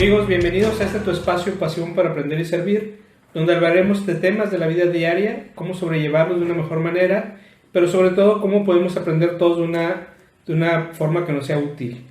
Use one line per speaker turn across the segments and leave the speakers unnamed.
Amigos, bienvenidos a este tu espacio Pasión para Aprender y Servir, donde hablaremos de temas de la vida diaria, cómo sobrellevarlos de una mejor manera, pero sobre todo cómo podemos aprender todos de una forma que nos sea útil.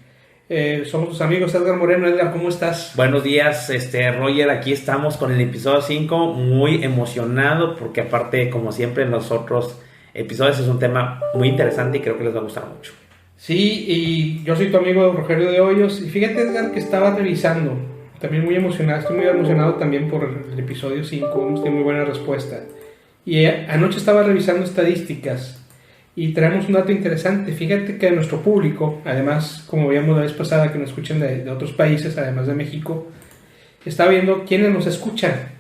Somos tus amigos Edgar Moreno. Edgar, ¿cómo estás?
Buenos días, Roger, aquí estamos con el episodio 5, muy emocionado porque aparte, como siempre en los otros episodios, es un tema muy interesante y creo que les va a gustar mucho.
Sí, y yo soy tu amigo Rogelio de Hoyos, y fíjate, Edgar, que estaba revisando, también muy emocionado, estoy muy emocionado también por el episodio 5, hemos tenido muy buena respuesta, y anoche estaba revisando estadísticas, y traemos un dato interesante. Fíjate que nuestro público, además, como veíamos la vez pasada, que nos escuchan de otros países, además de México, está viendo quiénes nos escuchan.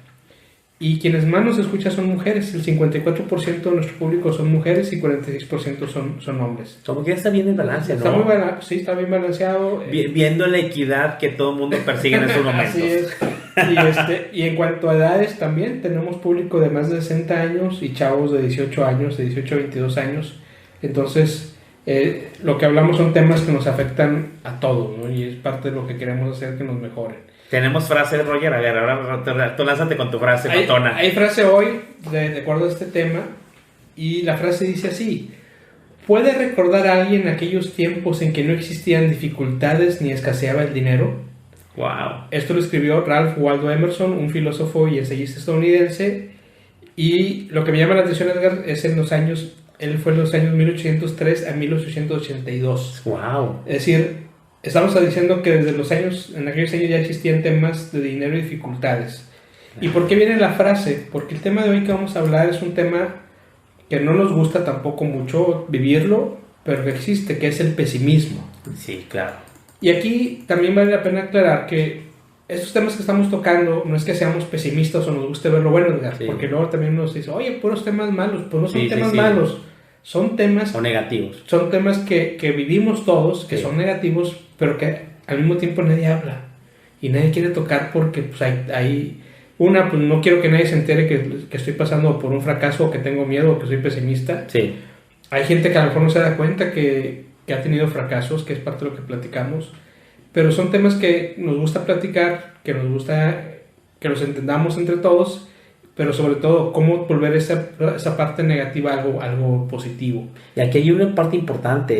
Y quienes más nos escuchan son mujeres. El 54% de nuestro público son mujeres y 46% son hombres.
Como que ya está bien el balance, ¿no?
Está muy sí, está bien balanceado.
Viendo la equidad que todo el mundo persigue en estos momentos.
Así es. Y en cuanto a edades también, tenemos público de más de 60 años y chavos de 18 años, de 18 a 22 años. Entonces, lo que hablamos son temas que nos afectan a todos, ¿no? Y es parte de lo que queremos hacer, que nos mejoren.
Tenemos frase, Roger. A ver, ahora tú lánzate con tu frase, matona.
Hay frase hoy, de acuerdo a este tema, y la frase dice así: ¿puede recordar a alguien aquellos tiempos en que no existían dificultades ni escaseaba el dinero?
Wow.
Esto lo escribió Ralph Waldo Emerson, un filósofo y ensayista estadounidense, y lo que me llama la atención, Edgar, es él fue en los años 1803 a 1882.
Wow.
Es decir, estamos diciendo que desde en aquellos años ya existían temas de dinero y dificultades. ¿Y por qué viene la frase? Porque el tema de hoy que vamos a hablar es un tema que no nos gusta tampoco mucho vivirlo, pero que existe, que es el pesimismo.
Sí, claro.
Y aquí también vale la pena aclarar que estos temas que estamos tocando no es que seamos pesimistas o nos guste ver lo bueno, Edgar, sí. Porque luego también nos dice, oye, puros temas malos. Pues no son temas malos, son temas...
O negativos.
Son temas que vivimos todos, que son negativos, pero que al mismo tiempo nadie habla y nadie quiere tocar porque pues pues no quiero que nadie se entere que estoy pasando por un fracaso o que tengo miedo o que soy pesimista.
Sí.
Hay gente que a lo mejor no se da cuenta que ha tenido fracasos, que es parte de lo que platicamos, pero son temas que nos gusta platicar, que nos gusta que los entendamos entre todos, pero sobre todo cómo volver esa parte negativa algo positivo.
Y aquí hay una parte importante,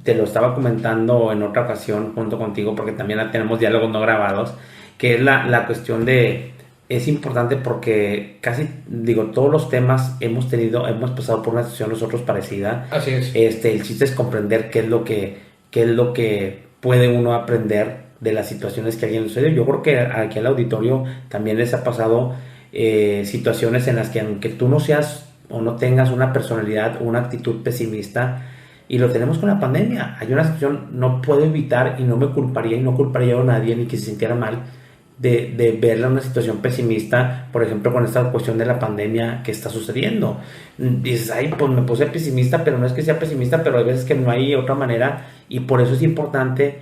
te lo estaba comentando en otra ocasión junto contigo, porque también tenemos diálogos no grabados, que es la cuestión es importante porque casi, todos los temas hemos pasado por una situación nosotros parecida.
Así es.
El chiste es comprender qué es lo que puede uno aprender de las situaciones que alguien sucede. Yo creo que aquí al auditorio también les ha pasado situaciones en las que aunque tú no seas o no tengas una personalidad o una actitud pesimista, y lo tenemos con la pandemia, hay una situación, no puedo evitar y no me culparía y no culparía a nadie ni que se sintiera mal de verla una situación pesimista, por ejemplo con esta cuestión de la pandemia que está sucediendo. Dices, pues me puse pesimista, pero no es que sea pesimista, pero hay veces que no hay otra manera, y por eso es importante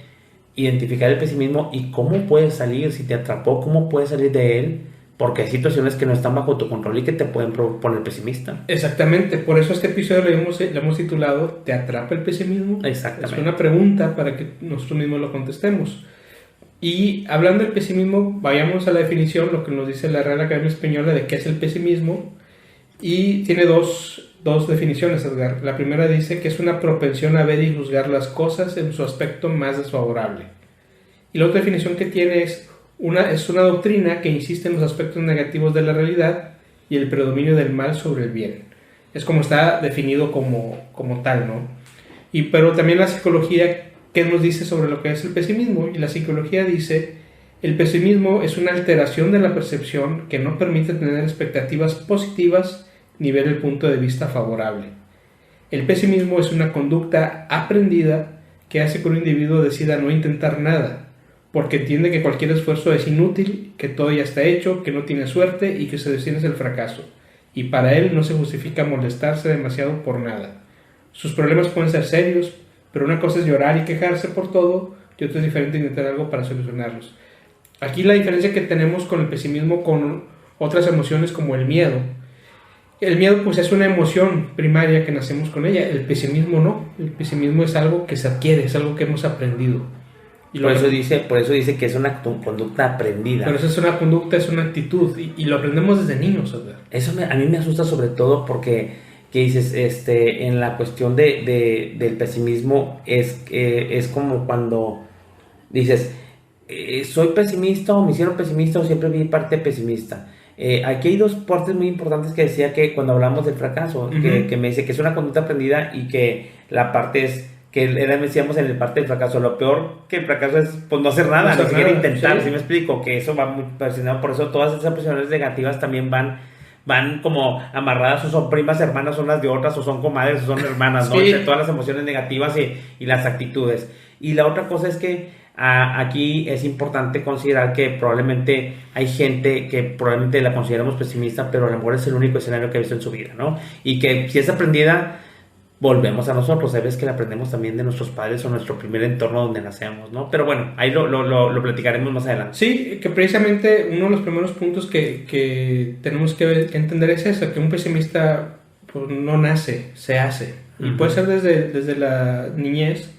identificar el pesimismo y cómo puedes salir, si te atrapó, cómo puedes salir de él, porque hay situaciones que no están bajo tu control y que te pueden poner pesimista.
Exactamente, por eso este episodio le hemos titulado ¿te atrapa el pesimismo?
Exactamente.
Es una pregunta para que nosotros mismos lo contestemos. Y hablando del pesimismo, vayamos a la definición, lo que nos dice la Real Academia Española de qué es el pesimismo, y tiene dos definiciones, Edgar. La primera dice que es una propensión a ver y juzgar las cosas en su aspecto más desfavorable. Y la otra definición que tiene es una doctrina que insiste en los aspectos negativos de la realidad y el predominio del mal sobre el bien. Es como está definido como tal, ¿no? Pero también la psicología, ¿qué nos dice sobre lo que es el pesimismo? Y la psicología dice: el pesimismo es una alteración de la percepción que no permite tener expectativas positivas ni ver el punto de vista favorable. El pesimismo es una conducta aprendida que hace que un individuo decida no intentar nada, porque entiende que cualquier esfuerzo es inútil, que todo ya está hecho, que no tiene suerte y que su destino es el fracaso. Y para él no se justifica molestarse demasiado por nada. Sus problemas pueden ser serios, pero una cosa es llorar y quejarse por todo, y otra es diferente intentar algo para solucionarlos. Aquí la diferencia que tenemos con el pesimismo con otras emociones como el miedo. El miedo pues es una emoción primaria que nacemos con ella, el pesimismo no. El pesimismo es algo que se adquiere, es algo que hemos aprendido. Y
por eso dice que es una conducta aprendida.
Pero eso es una conducta, es una actitud, y lo aprendemos desde niños, ¿verdad?
Eso a mí me asusta sobre todo porque, que dices, en la cuestión del pesimismo es como cuando dices, soy pesimista o me hicieron pesimista o siempre vi parte pesimista. Aquí hay dos partes muy importantes que decía que cuando hablamos del fracaso, que me dice que es una conducta aprendida y que la parte es que decíamos en el parte del fracaso, lo peor que el fracaso es pues no hacer nada, ni siquiera intentar, ¿sí me explico? Que eso va muy presionado, por eso todas esas presiones negativas también van como amarradas, o son primas hermanas unas de otras, o son comadres, o son hermanas, ¿no? Entre todas las emociones negativas y las actitudes. Y la otra cosa es que aquí es importante considerar que probablemente hay gente que probablemente la consideramos pesimista, pero a lo mejor es el único escenario que ha visto en su vida, ¿no? Y que si es aprendida, volvemos a nosotros, sabes que la aprendemos también de nuestros padres o nuestro primer entorno donde nacemos, ¿no? Pero bueno, ahí lo platicaremos más adelante.
Sí, que precisamente uno de los primeros puntos que tenemos que entender es eso, que un pesimista pues, no nace, se hace. Y puede ser desde la niñez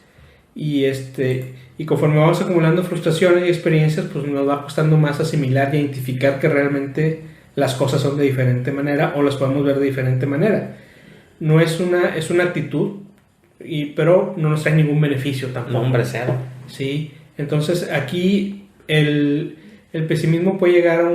y conforme vamos acumulando frustraciones y experiencias, pues nos va costando más asimilar y identificar que realmente las cosas son de diferente manera o las podemos ver de diferente manera. No es una actitud, pero no nos trae ningún beneficio tampoco.
No, hombre, cero.
Sí, entonces aquí el pesimismo puede llegar a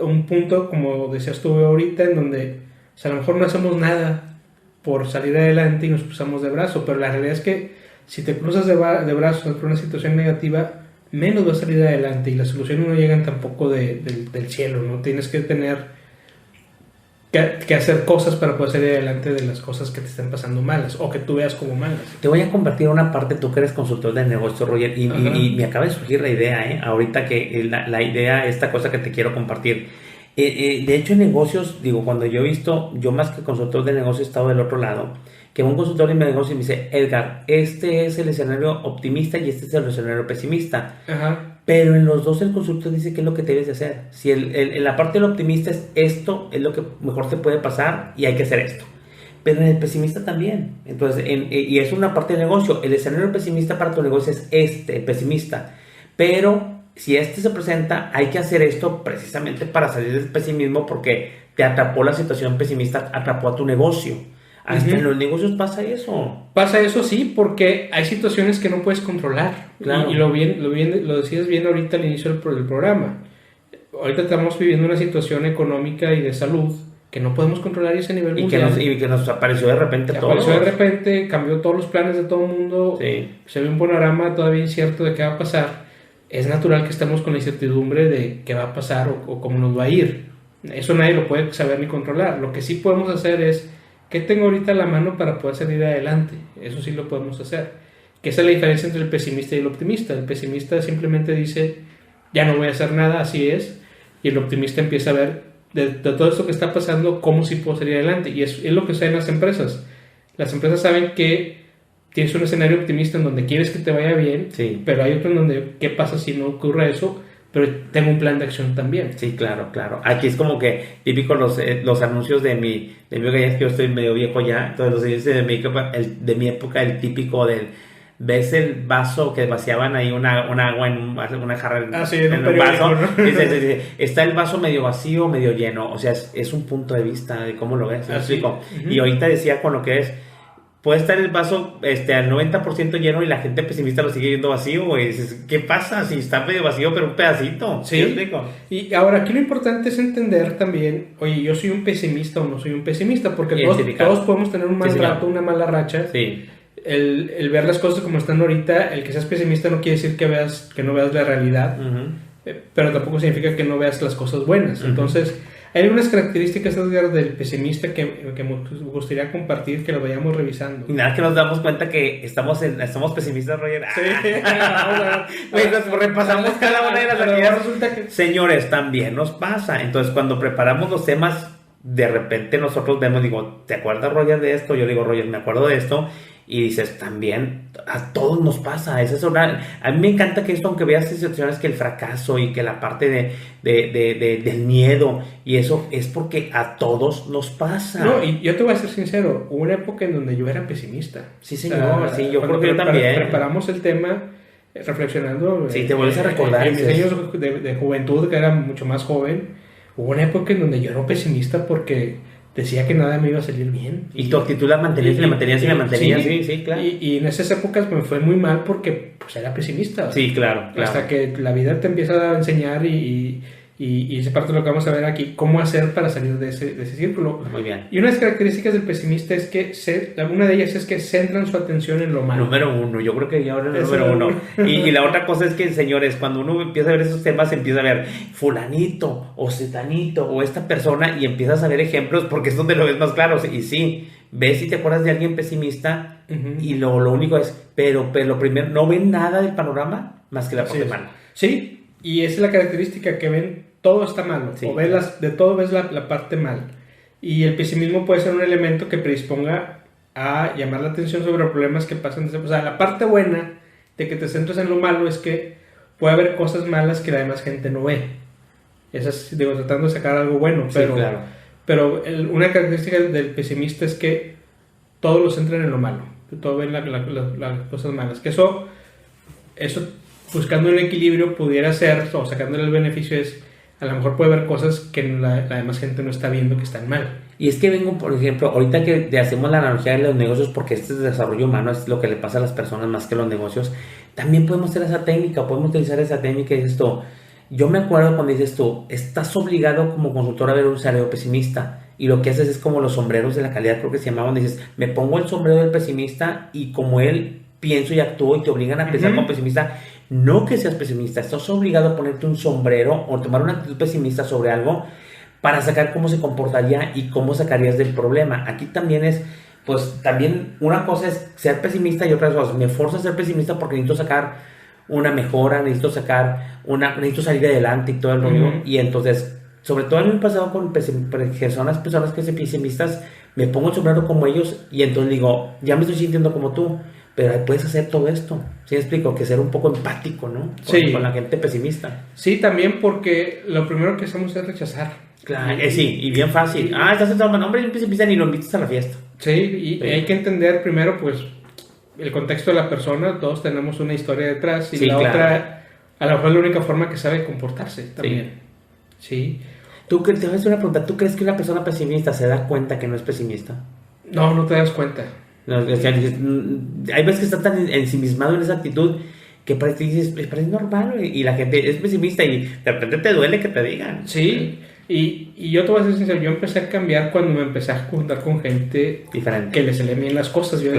un punto, como decías tú ahorita, en donde a lo mejor no hacemos nada por salir adelante y nos cruzamos de brazo, pero la realidad es que si te cruzas de brazos por una situación negativa, menos vas a salir adelante y las soluciones no llegan tampoco del cielo, ¿no? Tienes que tener que hacer cosas para poder salir adelante de las cosas que te están pasando malas o que tú veas como malas.
Te voy a compartir una parte, tú que eres consultor de negocio, Roger, y me acaba de surgir la idea, ahorita que la idea, esta cosa que te quiero compartir. De hecho, en negocios, digo, cuando yo he visto, yo más que consultor de negocio he estado del otro lado, que un consultor de negocio me dice, Edgar, este es el escenario optimista y este es el escenario pesimista. Pero en los dos el consultor dice qué es lo que debes de hacer. Si la parte del optimista es esto, es lo que mejor te puede pasar y hay que hacer esto. Pero en el pesimista también. Entonces, y es una parte del negocio. El escenario pesimista para tu negocio es el pesimista. Pero si se presenta, hay que hacer esto precisamente para salir del pesimismo porque te atrapó la situación pesimista, atrapó a tu negocio. Hasta en los negocios pasa eso.
Pasa eso, sí, porque hay situaciones que no puedes controlar. Claro. Y lo decías bien ahorita al inicio del programa. Ahorita estamos viviendo una situación económica y de salud que no podemos controlar ese nivel mundial.
Y que nos apareció de repente todo.
Apareció de repente, cambió todos los planes de todo el mundo.
Sí.
Se ve un panorama todavía incierto de qué va a pasar. Es natural que estemos con la incertidumbre de qué va a pasar o cómo nos va a ir. Eso nadie lo puede saber ni controlar. Lo que sí podemos hacer es ¿qué tengo ahorita a la mano para poder salir adelante? Eso sí lo podemos hacer. Que esa es la diferencia entre el pesimista y el optimista. El pesimista simplemente dice, ya no voy a hacer nada, así es. Y el optimista empieza a ver de todo esto que está pasando, cómo sí puedo salir adelante. Y es lo que sucede en las empresas. Las empresas saben que tienes un escenario optimista en donde quieres que te vaya bien,
sí.
Pero hay otro en donde, ¿qué pasa si no ocurre eso? Pero tengo un plan de acción también.
Sí, claro. Aquí es como que típico los anuncios de mi época, ya es que yo estoy medio viejo ya, entonces los anuncios de mi época, el típico del, ¿ves el vaso que vaciaban ahí una agua en una jarra
en
un vaso?
¿no?
Dice, está el vaso medio vacío, medio lleno, o sea, es un punto de vista de cómo lo ves, Y ahorita decía con lo que es, puede estar el vaso al 90% lleno y la gente pesimista lo sigue viendo vacío, güey. Dices, ¿qué pasa si está medio vacío pero un pedacito?
Sí. Y ahora aquí lo importante es entender también, oye, yo soy un pesimista o no soy un pesimista, porque todos podemos tener un mal rato, una mala racha.
Sí.
El ver las cosas como están ahorita, el que seas pesimista no quiere decir que no veas la realidad, pero tampoco significa que no veas las cosas buenas. Entonces, hay algunas características, Edgar, del pesimista que me gustaría compartir, que lo vayamos revisando.
Y nada, que nos damos cuenta que estamos pesimistas, Roger.
Sí.
Nos repasamos cada una de las actividades. Señores, también nos pasa. Entonces, cuando preparamos los temas, de repente nosotros vemos, digo, ¿te acuerdas, Roger, de esto? Yo digo, Roger, me acuerdo de esto. Y dices, también a todos nos pasa. A mí me encanta que esto, aunque veas situaciones que el fracaso y que la parte del miedo y eso, es porque a todos nos pasa.
No, y yo te voy a ser sincero, hubo una época en donde yo era pesimista.
Sí, señor, sí, yo creo que yo también.
Preparamos el tema, reflexionando.
Sí, te vuelves a recordar.
En mis años de juventud, que era mucho más joven, hubo una época en donde yo era pesimista porque decía que nada me iba a salir bien.
Y tu actitud la mantenías y la mantenías y la mantenías, sí, claro.
Y en esas épocas me fue muy mal porque pues era pesimista.
Sí, claro.
Hasta que la vida te empieza a enseñar y esa parte de lo que vamos a ver aquí, cómo hacer para salir de ese círculo.
Muy bien.
Y una de las características del pesimista es que, una de ellas es que centran su atención en lo malo.
Número uno, yo creo que ya ahora es número uno. Y la otra cosa es que, señores, cuando uno empieza a ver esos temas, empieza a ver fulanito o setanito o esta persona y empiezas a ver ejemplos porque es donde lo ves más claro. Y sí, ves y te acuerdas de alguien pesimista y lo único es, pero lo primero, no ven nada del panorama más que la parte mala.
Sí, y esa es la característica, que ven todo está malo,
sí,
o ves de todo ves la parte mal. Y el pesimismo puede ser un elemento que predisponga a llamar la atención sobre problemas que pasan. O sea, la parte buena de que te centres en lo malo es que puede haber cosas malas que la demás gente no ve. Esas, digo, tratando de sacar algo bueno, pero,
sí, claro.
Pero una característica del pesimista es que todos lo centran en lo malo, que todo ven las cosas malas. Que eso, buscando un equilibrio, pudiera ser, o sacándole el beneficio, es a lo mejor puede haber cosas que la demás gente no está viendo que están mal.
Y es que vengo, por ejemplo, ahorita que hacemos la analogía de los negocios, porque este desarrollo humano es lo que le pasa a las personas más que los negocios, también podemos hacer esa técnica, podemos utilizar esa técnica y dices tú, yo me acuerdo cuando dices tú, estás obligado como consultor a ver un escenario pesimista, y lo que haces es como los sombreros de la calidad, creo que se llamaban, dices, me pongo el sombrero del pesimista y como él pienso y actúo y te obligan a pensar como pesimista. No que seas pesimista, estás obligado a ponerte un sombrero o tomar una actitud pesimista sobre algo para sacar cómo se comportaría y cómo sacarías del problema. Aquí también es, pues también una cosa es ser pesimista y otra cosa, me forzo a ser pesimista porque necesito sacar una mejora, necesito salir adelante y todo el rollo. Y entonces, sobre todo en el pasado con personas que son pesimistas, me pongo el sombrero como ellos y entonces digo, ya me estoy sintiendo como tú. Pero puedes hacer todo esto, ¿sí me explico? Que ser un poco empático, ¿no? Con la gente pesimista.
Sí, también porque lo primero que hacemos es rechazar.
Claro, sí, y bien fácil. Estás sentado, hombre, un pesimista ni lo invitas a la fiesta.
Sí, y hay que entender primero, pues, el contexto de la persona. Todos tenemos una historia detrás y otra, a lo mejor es la única forma que sabe comportarse también. Sí.
Te voy a hacer una pregunta. ¿Tú crees que una persona pesimista se da cuenta que no es pesimista?
No te das cuenta.
Hay veces que está tan ensimismado en esa actitud que parece normal y la gente es pesimista y de repente te duele que te digan.
Sí, y yo te voy a ser sincero, yo empecé a cambiar cuando me empecé a juntar con gente diferente, que le salen bien las cosas. Yo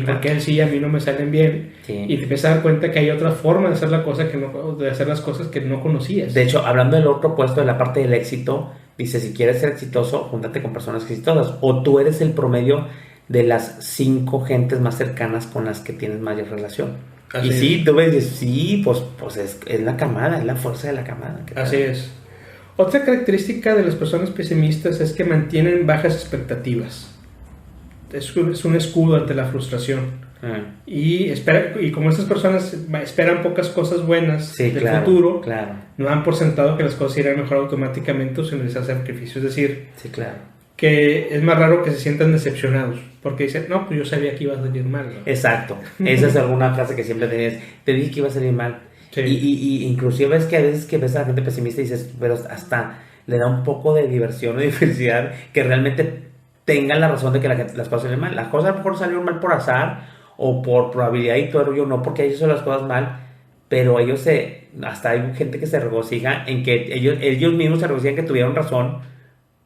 porque él sí, a mí no me salen bien. Sí. Y te empiezas a dar cuenta que hay otra forma de hacer las cosas que no conocías.
De hecho, hablando del otro puesto de la parte del éxito, dice, si quieres ser exitoso, júntate con personas exitosas, o tú eres el promedio de las 5 gentes más cercanas con las que tienes mayor relación. Así es. Sí, tú ves, sí, pues es la camada, es la fuerza de la camada.
Así es. Otra característica de las personas pesimistas es que mantienen bajas expectativas. Es un escudo ante la frustración. Y como estas personas esperan pocas cosas buenas del futuro, no dan por sentado que las cosas irán mejor automáticamente o sin necesidad de sacrificio. Es decir, que es más raro que se sientan decepcionados porque dicen, no, pues yo sabía que iba a salir mal, ¿no?
Exacto, esa es alguna frase que siempre tenías, te dije que iba a salir mal. Sí. Y inclusive es que a veces que ves a la gente pesimista y dices, pero hasta le da un poco de diversión o de felicidad que realmente tengan la razón de que las cosas salen mal. Las cosas a lo mejor salieron mal por azar o por probabilidad y todo el rollo, no porque ellos son las cosas mal, pero hasta hay gente que se regocija en que ellos mismos se regocijan que tuvieron razón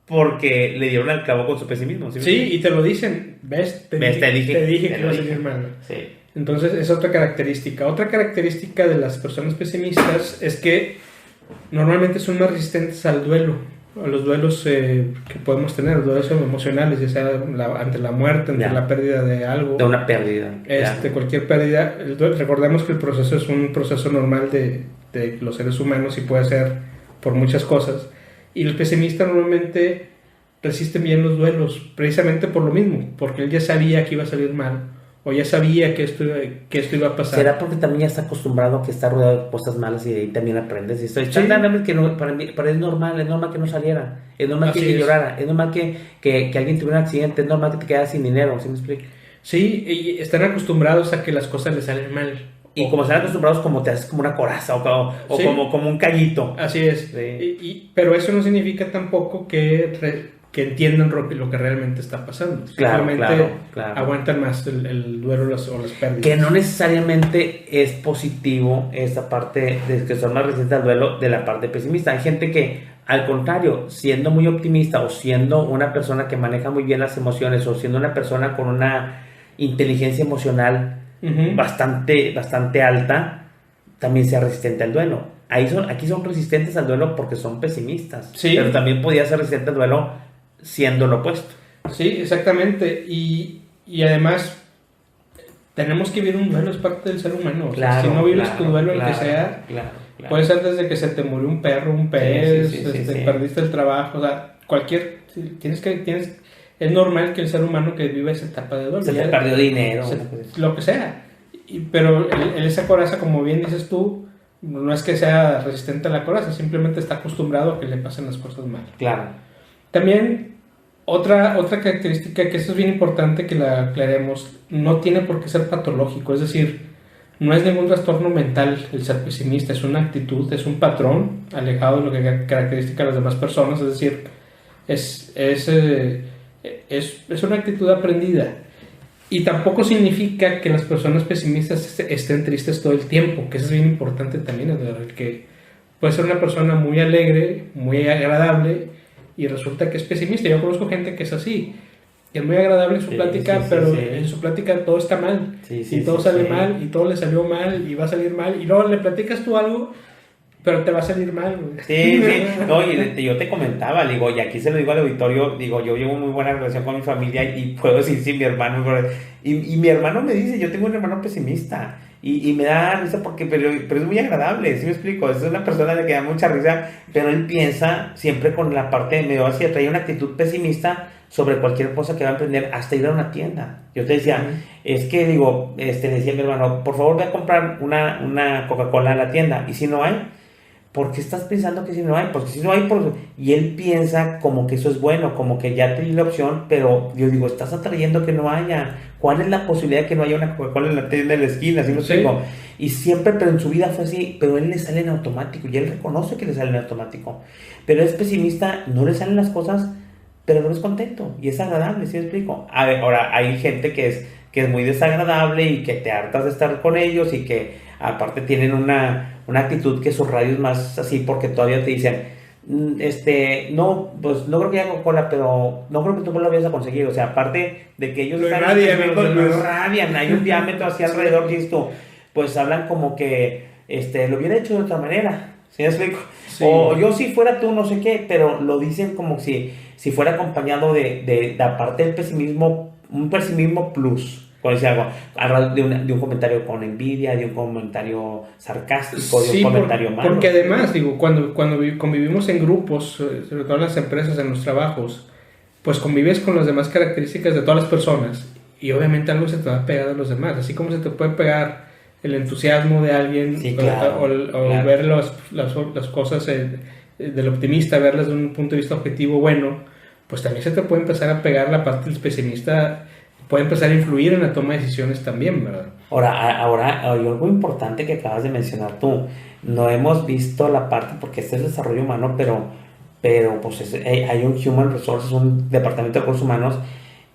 porque le dieron al cabo con su pesimismo.
Sí, y te lo dicen. ¿Ves? Te dije que iba a salir mal. Sí. Entonces, es otra característica. Otra característica de las personas pesimistas es que normalmente son más resistentes al duelo, a los duelos que podemos tener, los duelos emocionales, ya sea ante la muerte, ante la pérdida de algo.
De una pérdida.
Cualquier pérdida. Recordemos que el proceso es un proceso normal de los seres humanos y puede ser por muchas cosas. Y el pesimista normalmente resiste bien los duelos, precisamente por lo mismo, porque él ya sabía que iba a salir mal, o ya sabía que esto iba a pasar.
¿Será porque también ya está acostumbrado a que está rodeado de cosas malas y de ahí también aprendes? Que no, para él es normal que no saliera, es normal que llorara, es normal que alguien tuviera un accidente, es normal que te quedaras sin dinero, ¿sí me explico?
Sí, y están acostumbrados a que las cosas les salen mal,
Y como están acostumbrados, como te haces como una coraza o
Sí.
como un callito.
Así es.
Sí.
Pero eso no significa tampoco que entiendan lo que realmente está pasando.
Claro,
Simplemente
claro.
aguantan más el duelo o las pérdidas.
Que no necesariamente es positivo esta parte de que son más resistentes al duelo de la parte pesimista. Hay gente que, al contrario, siendo muy optimista o siendo una persona que maneja muy bien las emociones o siendo una persona con una inteligencia emocional bastante alta, también sea resistente al duelo. Aquí son resistentes al duelo porque son pesimistas,
Sí.
pero también podía ser resistente al duelo siendo lo opuesto.
Sí, exactamente. Y además, tenemos que vivir un duelo, es parte del ser humano.
Claro,
si no vives tu duelo, el que sea,
claro.
puede ser desde que se te murió un perro, un pez,
Sí,
perdiste el trabajo, o sea, es normal que el ser humano que vive esa etapa de duelo.
Se te perdió dinero.
Lo que sea. Pero esa coraza, como bien dices tú, no es que sea resistente a la coraza, simplemente está acostumbrado a que le pasen las cosas mal.
Claro.
También, otra característica que eso es bien importante que la aclaremos, no tiene por qué ser patológico, es decir, no es ningún trastorno mental el ser pesimista, es una actitud, es un patrón alejado de lo que caracteriza a las demás personas, es decir, es una actitud aprendida. Y tampoco significa que las personas pesimistas estén tristes todo el tiempo, que eso es bien importante también, el que puede ser una persona muy alegre, muy agradable, y resulta que es pesimista. Yo conozco gente que es así, que es muy agradable en su plática, pero en su plática todo está mal, y todo sale mal, y todo le salió mal, y va a salir mal, y luego le platicas tú algo, pero te va a salir mal, güey.
Sí. No, y yo te comentaba, digo, y aquí se lo digo al auditorio, digo, yo llevo muy buena relación con mi familia y puedo decir, sí, mi hermano, y mi hermano me dice, yo tengo un hermano pesimista, y me da risa pero es muy agradable, ¿sí me explico? Es una persona de que da mucha risa, pero él piensa siempre con la parte medio así, trae una actitud pesimista sobre cualquier cosa que va a emprender, hasta ir a una tienda. Yo te decía, es que digo, decía mi hermano, por favor ve a comprar una Coca-Cola a la tienda, y si no hay, ¿por qué estás pensando que si no hay? Porque si no hay, y él piensa como que eso es bueno, como que ya te di la opción, pero yo digo, estás atrayendo que no haya. ¿Cuál es la posibilidad de que no haya una Coca-Cola en la tienda de la esquina? ¿Sí lo digo? Y siempre, pero en su vida fue así, pero él le sale en automático, y él reconoce que le sale en automático. Pero es pesimista, no le salen las cosas, pero no es contento, y es agradable, ¿sí me explico? A ver, ahora, hay gente que es muy desagradable y que te hartas de estar con ellos y que aparte tienen una actitud que su radio es más así porque todavía te dicen, no, pues no creo que haya Coca-Cola, pero no creo que tú lo vayas a conseguir, o sea, aparte de que ellos
lo irradian,
hay un diámetro hacia alrededor, y esto, pues hablan como que lo hubiera hecho de otra manera, ¿sí me explico? Sí. O yo si fuera tú, no sé qué, pero lo dicen como si fuera acompañado de aparte del pesimismo, un pesimismo plus. Por decir algo, de un comentario con envidia, de un comentario sarcástico, de un comentario malo.
Porque además, digo, cuando convivimos en grupos, sobre todo en las empresas, en los trabajos, pues convives con las demás características de todas las personas y obviamente algo se te va a pegar a los demás, así como se te puede pegar el entusiasmo de alguien,
sí, claro,
o ver las cosas del optimista, verlas de un punto de vista objetivo bueno, pues también se te puede empezar a pegar la parte del pesimista, puede empezar a influir en la toma de decisiones también, ¿verdad?
Ahora, hay algo importante que acabas de mencionar tú. No hemos visto la parte, porque este es desarrollo humano, pero pues hay un Human Resources, un departamento de recursos humanos,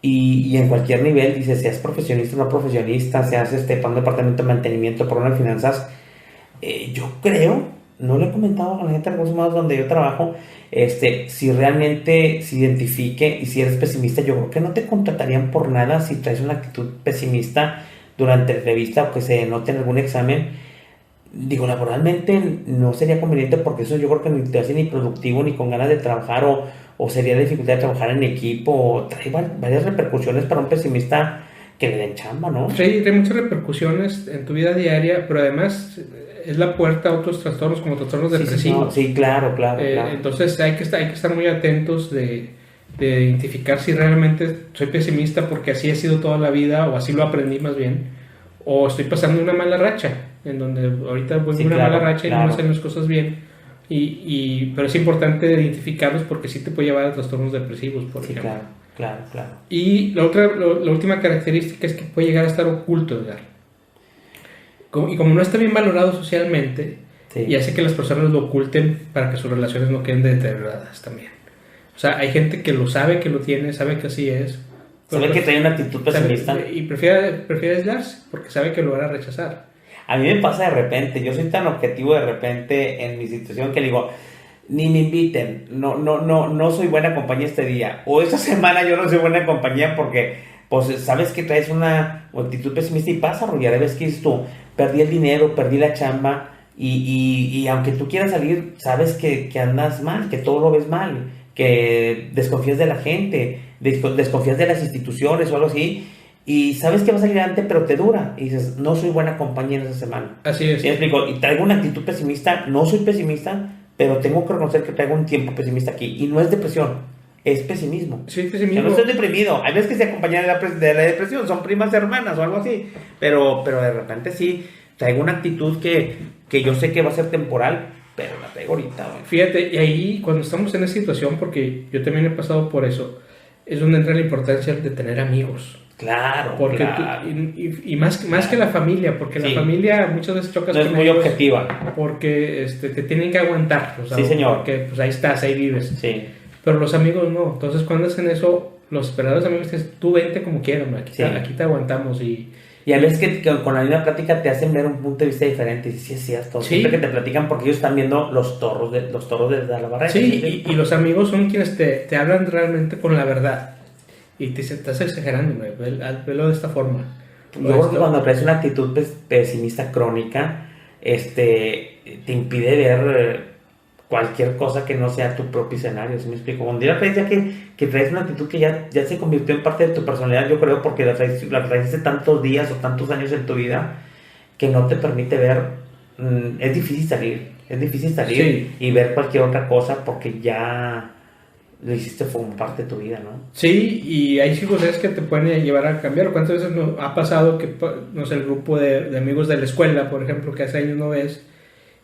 y en cualquier nivel, dice, seas profesionista o no profesionista, seas para un departamento de mantenimiento, por una de finanzas, yo creo, no le he comentado a la gente de recursos humanos donde yo trabajo, si realmente se identifique y si eres pesimista, yo creo que no te contratarían por nada si traes una actitud pesimista durante la entrevista o que se note en algún examen. Digo, laboralmente no sería conveniente porque eso yo creo que ni te hace ni productivo ni con ganas de trabajar o sería la dificultad de trabajar en equipo o trae varias repercusiones para un pesimista que le den chamba, ¿no?
Sí, trae muchas repercusiones en tu vida diaria, pero además es la puerta a otros trastornos como trastornos depresivos.
Sí, claro.
Entonces hay que estar muy atentos de identificar si realmente soy pesimista porque así he sido toda la vida o así lo aprendí más bien, o estoy pasando una mala racha, en donde ahorita voy en una mala racha y no me hacen las cosas bien, pero es importante identificarlos porque sí te puede llevar a trastornos depresivos, por ejemplo.
Claro.
Y la última característica es que puede llegar a estar oculto, ¿verdad? Y como no está bien valorado socialmente,
Sí.
y hace que las personas lo oculten para que sus relaciones no queden deterioradas también. O sea, hay gente que lo sabe, que lo tiene, sabe que así es.
Sabe que trae una actitud pesimista.
Y prefiere aislarse porque sabe que lo van a rechazar.
A mí me pasa de repente, yo soy tan objetivo de repente en mi situación que le digo, ni me inviten, no soy buena compañía este día, o esta semana yo no soy buena compañía porque, pues, sabes que traes una actitud pesimista y pasa, Roger, ves que dices tú, perdí el dinero, perdí la chamba, y aunque tú quieras salir, sabes que andas mal, que todo lo ves mal, que desconfías de la gente, desconfías de las instituciones o algo así, y sabes que va a salir adelante, pero te dura. Y dices, no soy buena compañía en esa semana.
Así es.
Y explico, y traigo una actitud pesimista, no soy pesimista, pero tengo que reconocer que traigo un tiempo pesimista aquí. Y no es depresión, es pesimismo.
Sí,
O sea,
pesimismo.
no estoy deprimido. Hay veces que se acompaña de la depresión, son primas hermanas o algo así. Pero de repente sí, traigo una actitud que yo sé que va a ser temporal, pero la traigo ahorita, güey.
Fíjate, y ahí cuando estamos en esa situación, porque yo también he pasado por eso, es donde entra la importancia de tener amigos.
Claro,
Porque
claro.
y más que la familia, porque
Sí.
la familia muchas veces chocas
No es
con
muy
ellos
objetiva.
porque te tienen que aguantar, o sea,
Sí, señor.
porque pues ahí estás, ahí vives.
Sí.
Pero los amigos no. Entonces cuando hacen eso, los verdaderos amigos te dicen, tú vente como quieras, aquí,
Sí.
aquí te aguantamos. Y
a veces que con la misma plática te hacen ver un punto de vista diferente. Y sí, es cierto.
Sí.
Siempre que te platican, porque ellos están viendo los toros de la barrera.
sí, y los amigos son quienes te hablan realmente con la verdad. Y te dicen, estás exagerando, güey, velo de esta forma.
Yo creo que cuando traes una actitud pesimista crónica, te impide ver cualquier cosa que no sea tu propio escenario. ¿Sí me explico? Cuando ya traes que traes una actitud que ya se convirtió en parte de tu personalidad, yo creo, porque la traes tantos días o tantos años en tu vida que no te permite ver. Es difícil salir
Sí.
y ver cualquier otra cosa porque ya lo hiciste como parte de tu vida, ¿no?
Sí, y hay circunstancias que te pueden llevar a cambiar. ¿Cuántas veces nos ha pasado que, no sé, el grupo de amigos de la escuela, por ejemplo, que hace años no ves,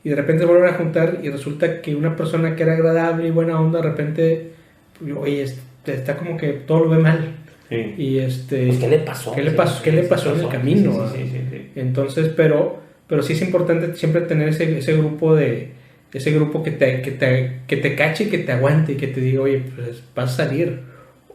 y de repente se vuelven a juntar y resulta que una persona que era agradable y buena onda, de repente, oye, está como que todo lo ve mal.
Sí.
Y
Pues, ¿qué le pasó?
¿Qué le pasó en el camino?
Sí.
Entonces, pero sí es importante siempre tener ese grupo que te cache y que te aguante y que te diga, oye, pues vas a salir.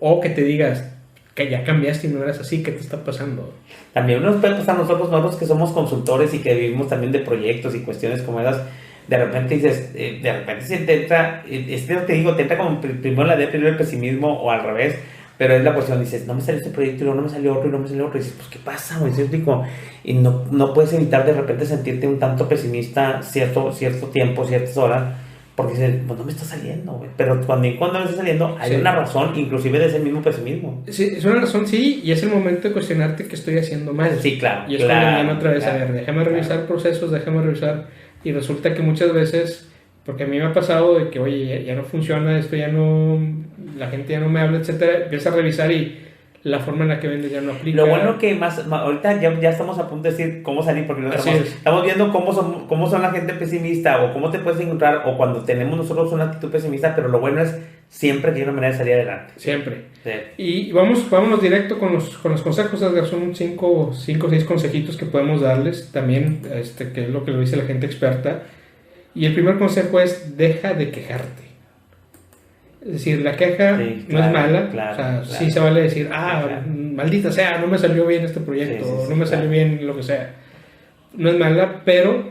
O que te digas que ya cambiaste y no eras así, ¿qué te está pasando?
También nos puede pasar a nosotros que somos consultores y que vivimos también de proyectos y cuestiones como esas. De repente dices, de repente se te entra, te entra como primero el pesimismo o al revés, pero es la cuestión, dices, no me salió este proyecto y luego no me salió otro y no me salió otro, y dices, pues, ¿qué pasa, güey? Y no puedes evitar de repente sentirte un tanto pesimista cierto tiempo, ciertas horas, porque dices, pues no me está saliendo, güey. Pero cuando me está saliendo, hay una razón, inclusive de ese mismo pesimismo.
Sí, es una razón, sí, y es el momento de cuestionarte qué estoy haciendo mal.
Sí, claro.
Y es cuando viene otra vez, a ver, déjame revisar procesos, déjame revisar, y resulta que muchas veces, porque a mí me ha pasado de que, oye, ya no funciona, esto ya no, la gente ya no me habla, etcétera, empieza a revisar y la forma en la que vendes ya no aplica.
Lo bueno que ahorita ya estamos a punto de decir cómo salir, porque estamos viendo cómo son la gente pesimista o cómo te puedes encontrar o cuando tenemos nosotros una actitud pesimista, pero lo bueno es siempre que hay una manera de salir adelante.
Siempre.
Sí.
Y vámonos directo con los consejos, Edgar. Son 5 o 6 consejitos que podemos darles también, que es lo que lo dice la gente experta. Y el primer consejo es, deja de quejarte. Es decir, la queja no es mala, sí se vale decir, maldita sea, no me salió bien este proyecto, no me salió bien lo que sea. No es mala, pero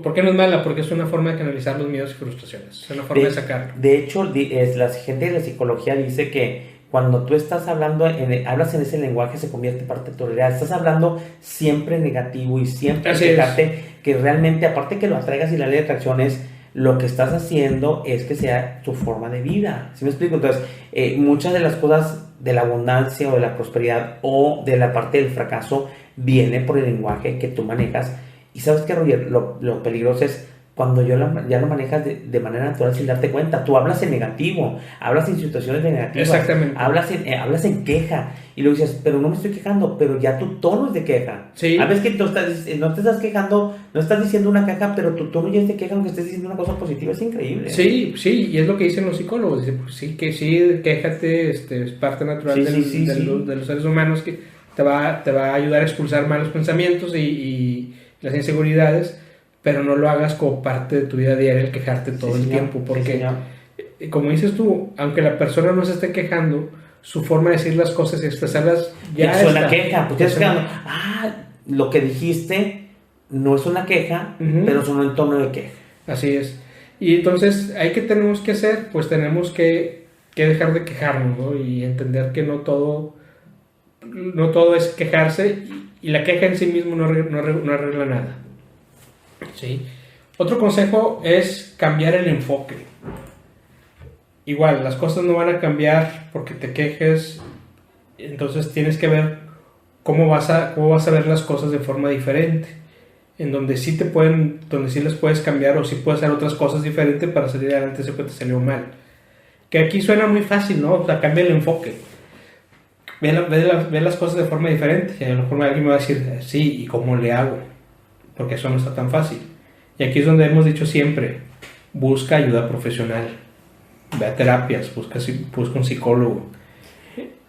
¿por qué no es mala? Porque es una forma de canalizar los miedos y frustraciones, es una forma de sacarlo.
De hecho, la gente de la psicología dice que cuando tú estás hablando, hablas en ese lenguaje, se convierte en parte de tu realidad. Estás hablando siempre negativo y siempre quejarte, que realmente, aparte que lo atraigas y la ley de atracción es, lo que estás haciendo es que sea tu forma de vida. ¿Sí me explico? Entonces, muchas de las cosas de la abundancia o de la prosperidad o de la parte del fracaso viene por el lenguaje que tú manejas. Y ¿sabes qué, Roger? Lo peligroso es cuando ya lo manejas de manera natural sin darte cuenta. Tú hablas en negativo, hablas en situaciones negativas.
Exactamente.
Hablas en queja. Y luego dices, pero no me estoy quejando, pero ya tu tono es de queja.
Sí.
A veces que no te estás quejando, no estás diciendo una queja, pero tu tono ya es de queja aunque estés diciendo una cosa positiva. Es increíble.
Sí, y es lo que dicen los psicólogos. Dicen, pues sí, quéjate, es parte natural de los seres humanos, que te va a ayudar a expulsar malos pensamientos y las inseguridades, pero no lo hagas como parte de tu vida diaria el quejarte todo
Sí,
el
señor.
tiempo, porque
Sí, señor.
como dices tú, aunque la persona no se esté quejando, su forma de decir las cosas y expresarlas ya
Eso es una
está.
queja, pues
Ya
estás
suena-
quedando. Lo que dijiste no es una queja,
Ujú.
pero sonó en tono de queja.
Así es. Y entonces, ¿qué tenemos que hacer? Pues tenemos que dejar de quejarnos, ¿no? Y entender que no todo es quejarse, y la queja en sí mismo no arregla nada. ¿Sí? Otro consejo es cambiar el enfoque. Igual, las cosas no van a cambiar porque te quejes, entonces tienes que ver cómo vas a ver las cosas de forma diferente, en donde donde sí les puedes cambiar, o sí puedes hacer otras cosas diferentes para salir adelante eso que te salió mal. Que aquí suena muy fácil, ¿no? O sea, cambia el enfoque. Ve las cosas de forma diferente. Y a lo mejor alguien me va a decir, sí, ¿y cómo le hago? Porque eso no está tan fácil. Y aquí es donde hemos dicho siempre, busca ayuda profesional. Ve a terapias, busca un psicólogo.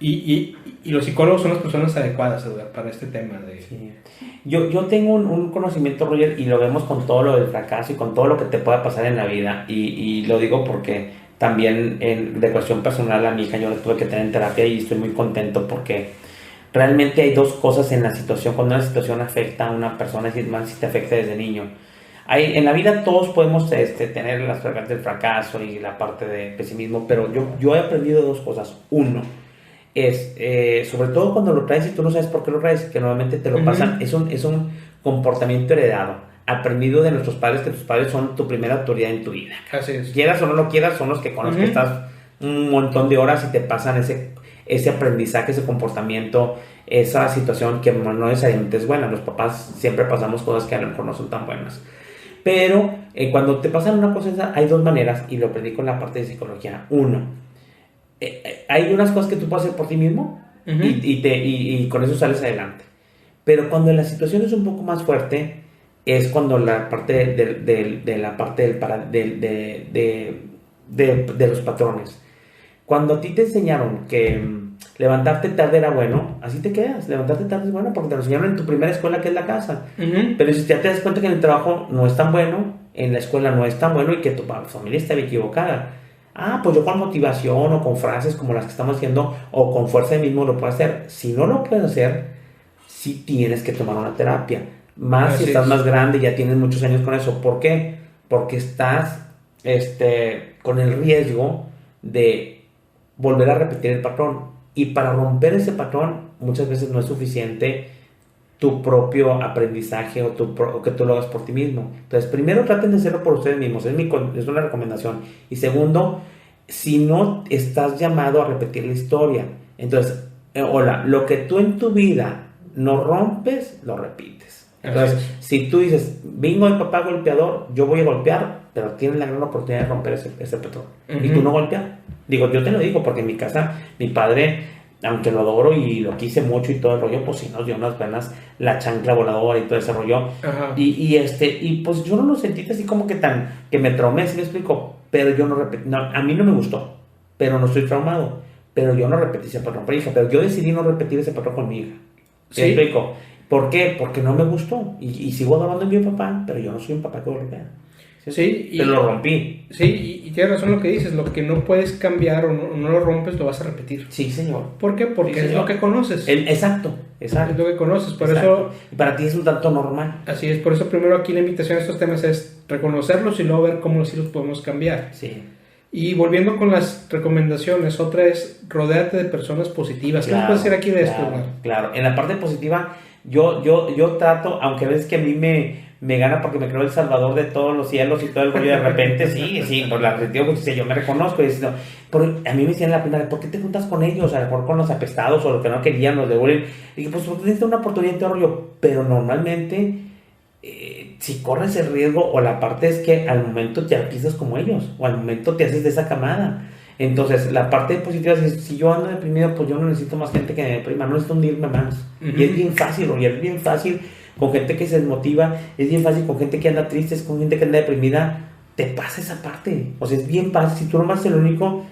Y los psicólogos son las personas adecuadas, Edgar, para este tema.
Sí. Yo tengo un conocimiento, Roger, y lo vemos con todo lo del fracaso y con todo lo que te pueda pasar en la vida. Y lo digo porque también de cuestión personal a mi hija yo la tuve que tener en terapia y estoy muy contento porque realmente hay dos cosas en la situación. Cuando una situación afecta a una persona, es más si te afecta desde niño. En la vida todos podemos tener las partes del fracaso y la parte de pesimismo, pero yo he aprendido dos cosas. Uno, sobre todo cuando lo traes y tú no sabes por qué lo traes, que normalmente te lo pasan, es un comportamiento heredado, aprendido de nuestros padres, que tus padres son tu primera autoridad en tu vida.
Así es.
Quieras o no lo quieras, son los que con los que estás un montón de horas y te pasan ese aprendizaje, ese comportamiento, esa situación que no necesariamente es buena. Los papás siempre pasamos cosas que a lo mejor no son tan buenas. Pero cuando te pasan una cosa, hay dos maneras, y lo aprendí con la parte de psicología. Uno, hay unas cosas que tú puedes hacer por ti mismo y con eso sales adelante. Pero cuando la situación es un poco más fuerte, es cuando la parte de los patrones. Cuando a ti te enseñaron que levantarte tarde era bueno, así te quedas. Levantarte tarde es bueno porque te lo enseñaron en tu primera escuela, que es la casa. Pero si ya te das cuenta que en el trabajo no es tan bueno, en la escuela no es tan bueno y que tu familia está equivocada, pues yo con motivación o con frases como las que estamos haciendo o con fuerza de mismo lo puedo hacer. Si no lo puedes hacer, sí tienes que tomar una terapia. Más si estás más grande y ya tienes muchos años con eso. ¿Por qué? Porque estás con el riesgo de volver a repetir el patrón. Y para romper ese patrón, muchas veces no es suficiente tu propio aprendizaje o que tú lo hagas por ti mismo. Entonces, primero traten de hacerlo por ustedes mismos, es una recomendación. Y segundo, si no estás llamado a repetir la historia, entonces, lo que tú en tu vida no rompes, lo repites. Entonces, si tú dices, vengo de papá golpeador, yo voy a golpear, pero tienes la gran oportunidad de romper ese patrón. Y tú no golpeas. Digo, yo te lo digo porque en mi casa, mi padre, aunque lo adoro y lo quise mucho y todo el rollo, pues sí nos dio unas buenas, la chancla voladora y todo ese rollo. Y pues yo no lo sentí así como que me traumé, ¿sí me explico? Pero yo no repetí, a mí no me gustó, pero no estoy traumado, pero yo no repetí ese patrón con mi hija, pero yo decidí no repetir ese patrón con mi hija. ¿Sí me explico? ¿Por qué? Porque no me gustó y sigo adorando a mi papá, pero yo no soy un papá que golpea.
Sí,
pero lo rompí.
Sí, y tienes razón lo que dices, lo que no puedes cambiar o no lo rompes, lo vas a repetir.
Sí, señor.
¿Por qué? Porque es lo que conoces.
Exacto.
Es lo que conoces, por eso...
Y para ti es un tanto normal.
Así es, por eso primero aquí la invitación a estos temas es reconocerlos y luego ver cómo sí los podemos cambiar.
Sí.
Y volviendo con las recomendaciones, otra es rodearte de personas positivas. ¿Qué nos puedes decir aquí de esto?
Claro, en la parte positiva yo trato, aunque ves que a mí me gana porque me creo el salvador de todos los cielos y todo el rollo, de repente sí, por la digo, yo me reconozco y digo, a mí me decían la primera, ¿por qué te juntas con ellos? A lo mejor con los apestados o los que no querían, los de bullying. Y dije, pues porque necesitas una oportunidad de rollo, pero normalmente si corres el riesgo o la parte es que al momento te pisas como ellos o al momento te haces de esa camada. Entonces la parte positiva es, si yo ando deprimido, pues yo no necesito más gente que me deprima, no necesito hundirme más. Y es bien fácil, oye, es bien fácil con gente que se desmotiva, es bien fácil con gente que anda triste, con gente que anda deprimida, te pasa esa parte. O sea, es bien fácil, si tú nomás eres el único,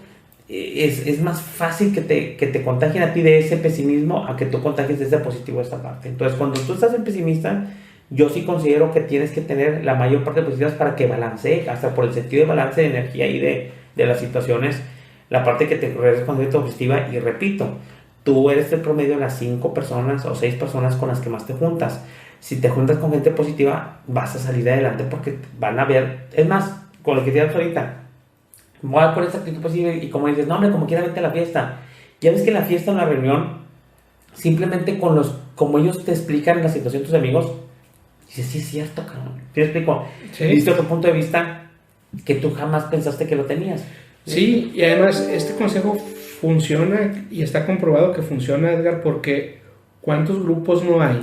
es más fácil que te contagien a ti de ese pesimismo a que tú contagies de ese positivo esta parte. Entonces cuando tú estás en pesimista, yo sí considero que tienes que tener la mayor parte de positivas para que balancee, hasta por el sentido de balance de energía y de las situaciones, la parte que te regreses con cierta positiva. Y repito, tú eres el promedio de las 5 personas o 6 personas con las que más te juntas. Si te juntas con gente positiva, vas a salir adelante porque van a ver, es más, con lo que te das ahorita, voy a poner esta actitud positiva y como dices, no hombre, como quiera vente a la fiesta. Ya ves que en la fiesta o en la reunión, simplemente como ellos te explican la situación tus amigos, dices, sí es cierto, cabrón. ¿Te explico?
Sí.
Viste otro punto de vista que tú jamás pensaste que lo tenías.
Sí, y además este consejo funciona y está comprobado que funciona, Edgar, porque ¿cuántos grupos no hay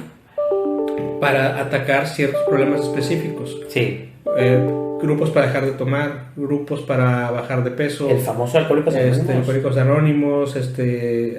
para atacar ciertos problemas específicos?
Sí.
Grupos para dejar de tomar, grupos para bajar de peso.
El famoso Alcohólicos Anónimos.
Alcohólicos Anónimos,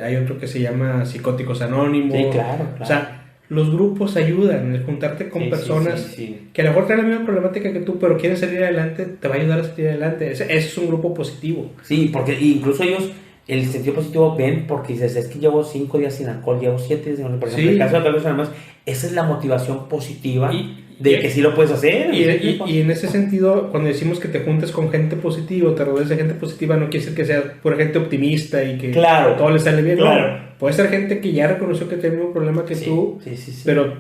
hay otro que se llama Psicóticos Anónimos.
Sí, claro.
O sea, los grupos ayudan, el juntarte con personas que a lo mejor tienen la misma problemática que tú, pero quieren salir adelante, te va a ayudar a salir adelante. Ese es un grupo positivo.
Sí, porque incluso ellos, el sentido positivo ven, porque dices, es que llevo 5 días sin alcohol, llevo 7 días sin alcohol. Por ejemplo, en el caso de Alcohólicos Anónimos, esa es la motivación positiva de que sí lo puedes hacer.
Y en ese sentido, cuando decimos que te juntes con gente positiva, te rodees de gente positiva, no quiere decir que sea pura gente optimista y que todo le sale bien.
Claro.
No, puede ser gente que ya reconoció que tiene el mismo problema que tú, pero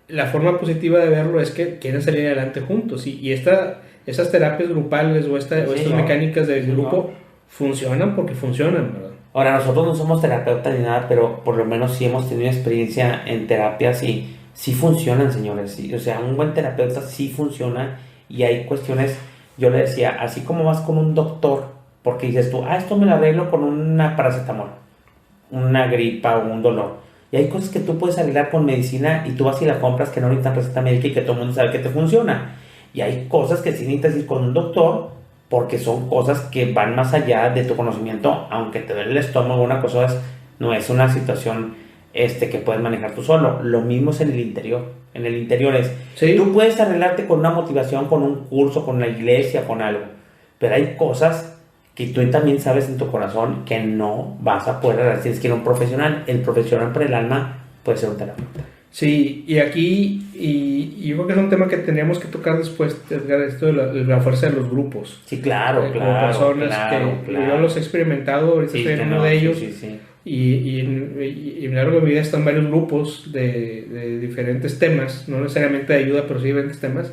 la forma positiva de verlo es que quieren salir adelante juntos. Y esas terapias grupales o estas mecánicas del grupo funcionan porque funcionan, ¿verdad?
Ahora, nosotros no somos terapeutas ni nada, pero por lo menos sí hemos tenido experiencia en terapias y sí funcionan, señores. Sí, o sea, un buen terapeuta sí funciona y hay cuestiones, yo le decía, así como vas con un doctor, porque dices tú, esto me lo arreglo con una paracetamol, una gripa o un dolor. Y hay cosas que tú puedes arreglar con medicina y tú vas y la compras que no necesitan receta médica y que todo el mundo sabe que te funciona. Y hay cosas que sí necesitas ir con un doctor porque son cosas que van más allá de tu conocimiento, aunque te duele el estómago, una cosa no es una situación que puedes manejar tú solo. Lo mismo es en el interior. En el interior es, tú puedes arreglarte con una motivación, con un curso, con la iglesia, con algo, pero hay cosas que tú también sabes en tu corazón que no vas a poder arreglar. Tienes que ir a un profesional. El profesional para el alma puede ser un terapeuta.
Sí, y aquí, y yo creo que es un tema que tendríamos que tocar después, Edgar, esto de la fuerza de los grupos.
Sí, claro,
como personas que yo los he experimentado, ahorita estoy en uno de ellos, y en lo largo de mi vida están varios grupos de diferentes temas, no necesariamente de ayuda, pero sí diferentes temas.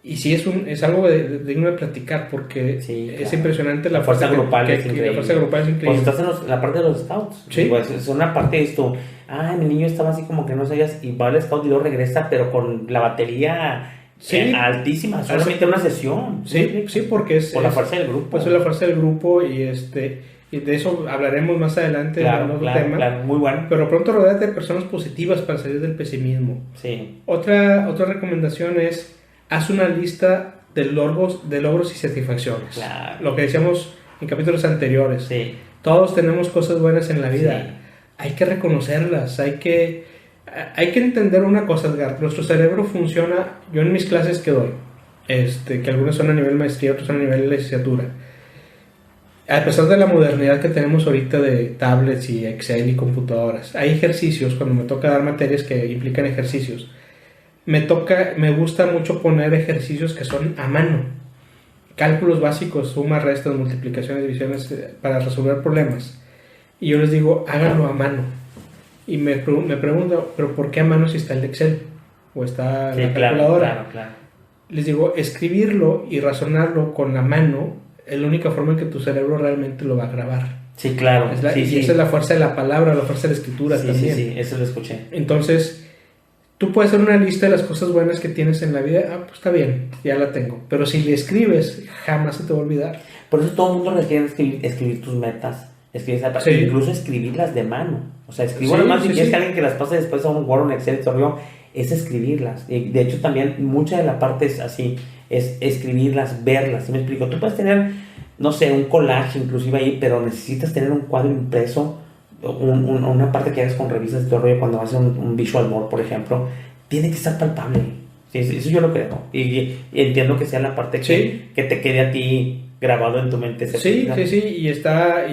Y sí es algo digno de platicar porque es impresionante la fuerza grupal. La fuerza grupal es increíble.
Pues estás en la parte de los scouts.
Sí.
Pues es una parte de esto. Mi niño estaba así como que no sabías y va al scout y luego regresa, pero con la batería altísima. Solamente una sesión.
Sí, porque es
por la fuerza del grupo.
Pues es la fuerza del grupo y de eso hablaremos más adelante en otro tema.
Claro, muy bueno.
Pero pronto rodeate de personas positivas para salir del pesimismo.
Sí.
Otra recomendación es haz una lista de logros y satisfacciones.
Claro.
Lo que decíamos en capítulos anteriores.
Sí.
Todos tenemos cosas buenas en la vida.
Sí.
Hay que reconocerlas. Hay que entender una cosa, Edgar. Nuestro cerebro funciona. Yo en mis clases que doy, que algunas son a nivel maestría, otras son a nivel licenciatura. A pesar de la modernidad que tenemos ahorita de tablets y Excel y computadoras, hay ejercicios. Cuando me toca dar materias que implican ejercicios, me gusta mucho poner ejercicios que son a mano, cálculos básicos, sumas, restas, multiplicaciones, divisiones, para resolver problemas, y yo les digo, háganlo a mano, y me pregunto, pero ¿por qué a mano si está el Excel o está la calculadora?
Claro.
Les digo, escribirlo y razonarlo con la mano es la única forma en que tu cerebro realmente lo va a grabar.
Sí, claro.
Esa es la fuerza de la palabra, la fuerza de la escritura también.
Sí, eso lo escuché.
Entonces, tú puedes hacer una lista de las cosas buenas que tienes en la vida. Pues está bien, ya la tengo. Pero si le escribes, jamás se te va a olvidar.
Por eso todo el mundo requiere escribir tus metas. Incluso escribirlas de mano. O sea, escribirlas más si quieres que alguien que las pase después a un Word, un Excel, es escribirlas. De hecho, también mucha de la parte es así, es escribirlas, verlas. ¿Sí me explico? Tú puedes tener, no sé, un collage inclusive ahí, pero necesitas tener un cuadro impreso, una parte que hagas con revistas de todo rollo cuando haces un visual board, por ejemplo, tiene que estar palpable. Sí, eso yo lo creo. Y entiendo que sea la parte que te quede a ti grabado en tu mente.
Sí, y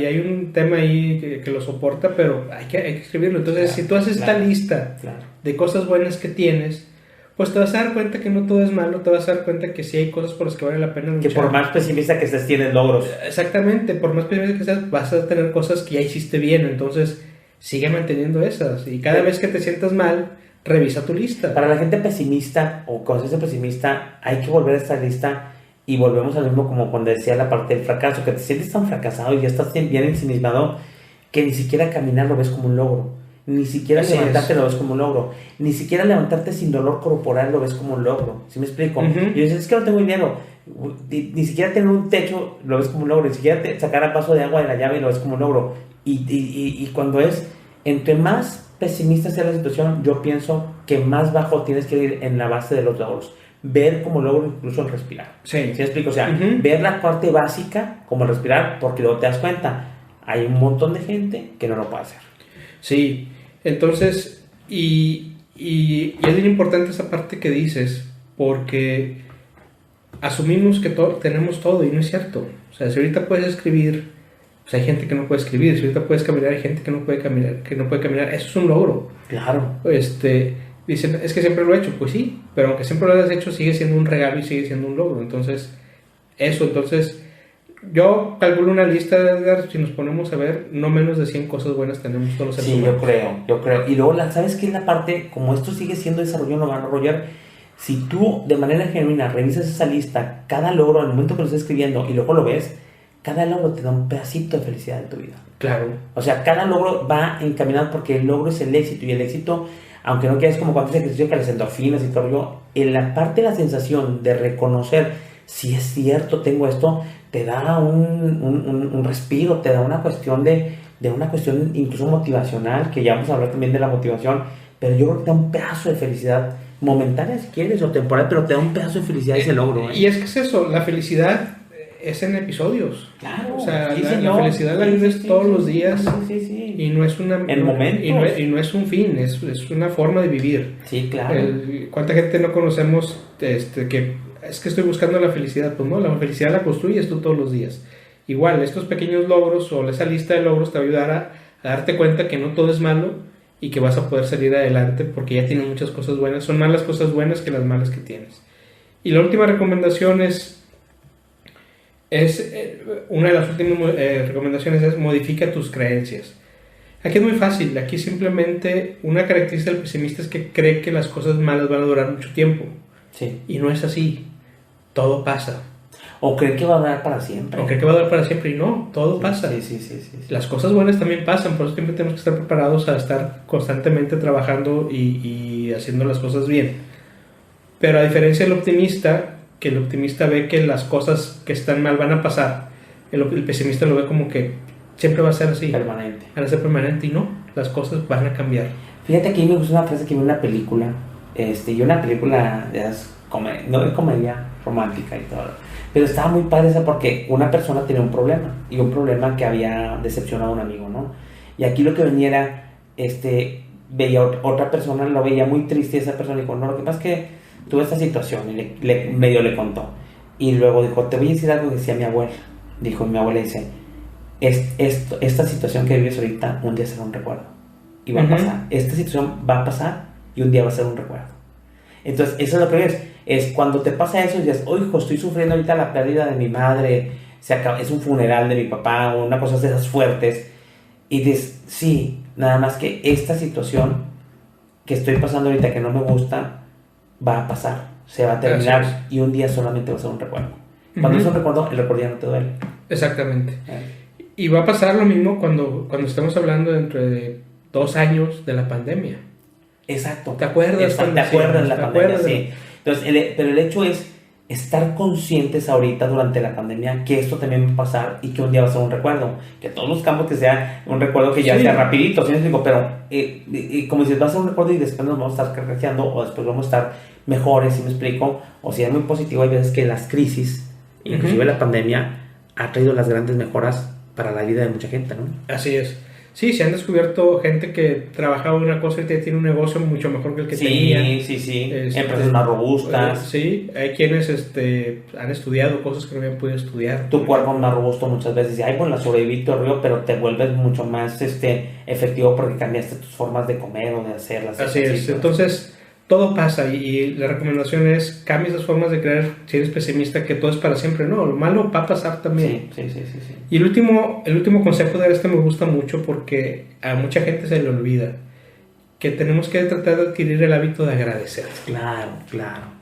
hay un tema ahí que lo soporta, pero hay que escribirlo. Entonces, si tú haces esta lista de cosas buenas que tienes, pues te vas a dar cuenta que no todo es malo, te vas a dar cuenta que sí hay cosas por las que vale la pena luchar.
Que por más pesimista que estés, tienes logros.
Exactamente, por más pesimista que seas, vas a tener cosas que ya hiciste bien, entonces sigue manteniendo esas. Y cada vez que te sientas mal, revisa tu lista.
Para la gente pesimista o consciente pesimista, hay que volver a esta lista y volvemos al mismo como cuando decía la parte del fracaso, que te sientes tan fracasado y ya estás bien ensimismado que ni siquiera caminar lo ves como un logro, ni siquiera
Así
levantarte
es.
lo ves como un logro, ni siquiera levantarte sin dolor corporal lo ves como un logro. ¿Sí me explico? Y dices, es que no tengo dinero, ni siquiera tener un techo lo ves como un logro, ni siquiera sacar a vaso de agua de la llave lo ves como un logro. Y cuando es, entre más pesimista sea la situación, yo pienso que más bajo tienes que ir en la base de los logros. Ver como logro incluso el respirar.
Sí.
¿Sí me explico? O sea, ver la parte básica como el respirar, porque luego te das cuenta, hay un montón de gente que no lo puede hacer.
Sí, entonces, y es bien importante esa parte que dices, porque asumimos que tenemos todo y no es cierto. O sea, si ahorita puedes escribir, pues hay gente que no puede escribir. Si ahorita puedes caminar, hay gente que no puede caminar. Eso es un logro.
Claro.
Dicen, es que siempre lo he hecho. Pues sí, pero aunque siempre lo hayas hecho, sigue siendo un regalo y sigue siendo un logro. Entonces, yo calculo una lista, Edgar, si nos ponemos a ver, no menos de 100 cosas buenas tenemos todos los seres
Sí,
humanos.
yo creo. Y luego, ¿sabes qué es la parte? Como esto sigue siendo desarrollo humano, Roger, si tú de manera genuina revisas esa lista, cada logro, al momento que lo estás escribiendo y luego lo ves, cada logro te da un pedacito de felicidad en tu vida.
Claro.
O sea, cada logro va encaminado porque el logro es el éxito. Y el éxito, aunque no quieras como cuando haces ejercicio que las endorfinas y todo yo, en la parte de la sensación de reconocer si es cierto, tengo esto, te da un respiro, te da una cuestión de una cuestión incluso motivacional, que ya vamos a hablar también de la motivación, pero yo creo que te da un pedazo de felicidad momentánea si quieres o temporal, pero te da un pedazo de felicidad ese logro.
Y es que es eso, la felicidad es en episodios.
Claro.
O sea,
Sí,
la felicidad la vives todos los días.
Sí.
Y no es una...
En momentos.
Y no es un fin, es una forma de vivir.
Sí, claro.
¿Cuánta gente no conocemos que es que estoy buscando la felicidad? Pues no, la felicidad la construyes tú todos los días. Igual, estos pequeños logros o esa lista de logros te va a ayudar a darte cuenta que no todo es malo y que vas a poder salir adelante porque ya tienes muchas cosas buenas. Son más las cosas buenas que las malas que tienes. Y la última recomendación es una de las últimas recomendaciones es modifica tus creencias. Aquí es muy fácil, aquí simplemente una característica del pesimista es que cree que las cosas malas van a durar mucho tiempo.
Sí.
Y no es así, todo pasa.
O cree que va a durar para siempre.
O cree que va a durar para siempre y no, todo pasa.
Sí.
Las cosas buenas también pasan, por eso siempre tenemos que estar preparados a estar constantemente trabajando y haciendo las cosas bien. Pero a diferencia del optimista, que el optimista ve que las cosas que están mal van a pasar, el pesimista lo ve como que siempre va a ser así.
Permanente.
Van a ser permanente y no, las cosas van a cambiar.
Fíjate que a mí me gusta una frase que vi en una película, y una película no es comedia romántica y todo, pero estaba muy padre esa porque una persona tenía un problema, y un problema que había decepcionado a un amigo, ¿no? Y aquí lo que venía era, veía otra persona, lo veía muy triste, y esa persona dijo, no, lo que pasa es que tuve esta situación, y medio le contó, y luego dijo, te voy a decir algo que decía mi abuela. Dijo, mi abuela dice, esta situación que vives ahorita un día será un recuerdo y va a pasar, esta situación va a pasar y un día va a ser un recuerdo. Entonces eso es lo que es cuando te pasa eso y dices, oh hijo, estoy sufriendo ahorita la pérdida de mi madre, es un funeral de mi papá o una cosa de esas fuertes, y dices, sí, nada más que esta situación que estoy pasando ahorita que no me gusta va a pasar, se va a terminar y un día solamente va a ser un recuerdo. Cuando es un recuerdo, el recuerdo ya no te duele.
Exactamente. Y va a pasar lo mismo cuando estemos hablando dentro de 2 años de la pandemia.
Exacto.
¿Te acuerdas?
¿Te acuerdas de la pandemia? Sí. Entonces, pero el hecho es estar conscientes ahorita durante la pandemia que esto también va a pasar y que un día va a ser un recuerdo. Que todos los campos que sea un recuerdo que ya sea rapidito, ¿sí? Pero como dices, va a ser un recuerdo y después nos vamos a estar carcajeando o después vamos a estar mejores, ¿sí me explico? O si es muy positivo, hay veces que las crisis, inclusive la pandemia, ha traído las grandes mejoras para la vida de mucha gente, ¿no?
Así es. Sí, se han descubierto gente que trabajaba en una cosa y tiene un negocio mucho mejor que el que tenía.
Sí. Empresas más robustas.
Sí, hay quienes han estudiado cosas que no habían podido estudiar.
Tu cuerpo es más robusto muchas veces. Y bueno, la sobreviví todo el río, pero te vuelves mucho más efectivo porque cambiaste tus formas de comer o de hacerlas.
Así es. Entonces, todo pasa y la recomendación es cambia esas formas de creer si eres pesimista que todo es para siempre. No, lo malo va a pasar también.
Sí.
Y el último consejo de este me gusta mucho porque a mucha gente se le olvida que tenemos que tratar de adquirir el hábito de agradecer.
Claro.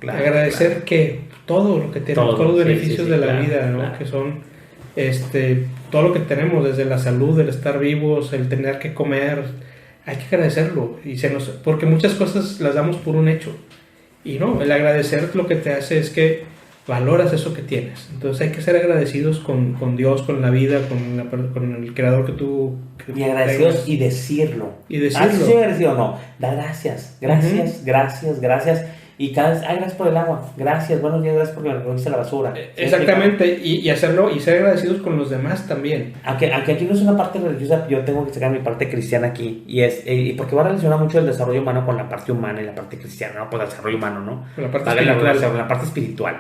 Agradecer que todo lo que tenemos, todos los beneficios de la vida, ¿no?
Claro.
Que son todo lo que tenemos, desde la salud, el estar vivos, el tener que comer. Hay que agradecerlo porque muchas cosas las damos por un hecho y no, el agradecer lo que te hace es que valoras eso que tienes. Entonces hay que ser agradecidos con Dios, con la vida, con el creador que tú
y agradecidos tengas. Y decirlo
sí,
agradecido o no, da gracias y cada vez, gracias por el agua, gracias, buenos días, gracias porque me recogiste la basura.
Exactamente, y hacerlo y ser agradecidos con los demás también.
Aunque aquí no es una parte religiosa, yo tengo que sacar mi parte cristiana aquí, y porque va a relacionar mucho el desarrollo humano con la parte humana y la parte cristiana, ¿no? Pues el desarrollo humano, ¿no?
Con la parte espiritual.
La parte espiritual.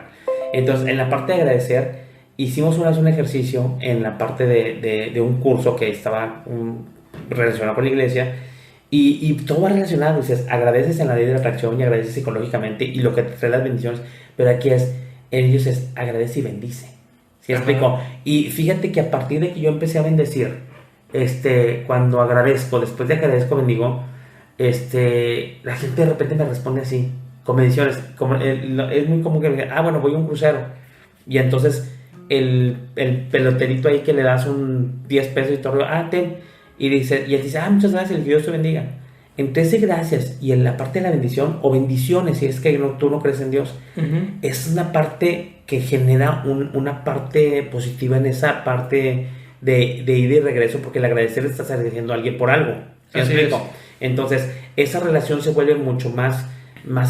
Entonces, en la parte de agradecer, hicimos una vez un ejercicio en la parte de un curso que estaba relacionado con la iglesia. Y todo va relacionado, dices, agradeces en la ley de la atracción y agradeces psicológicamente y lo que te trae las bendiciones, pero aquí en ellos es agradece y bendice. ¿Sí explico? Y fíjate que a partir de que yo empecé a bendecir, cuando agradezco, después de que agradezco, bendigo, la gente de repente me responde así, con bendiciones, es muy común que me digan, bueno, voy a un crucero, y entonces el peloterito ahí que le das un 10 pesos y todo, ten. Y él dice, muchas gracias, que Dios te bendiga. Entre ese gracias y en la parte de la bendición, o bendiciones, si es que tú no crees en Dios, es una parte que genera una parte positiva en esa parte de ida y regreso, porque el agradecer le estás agradeciendo a alguien por algo. ¿Sí
Así
es? Entonces, esa relación se vuelve mucho más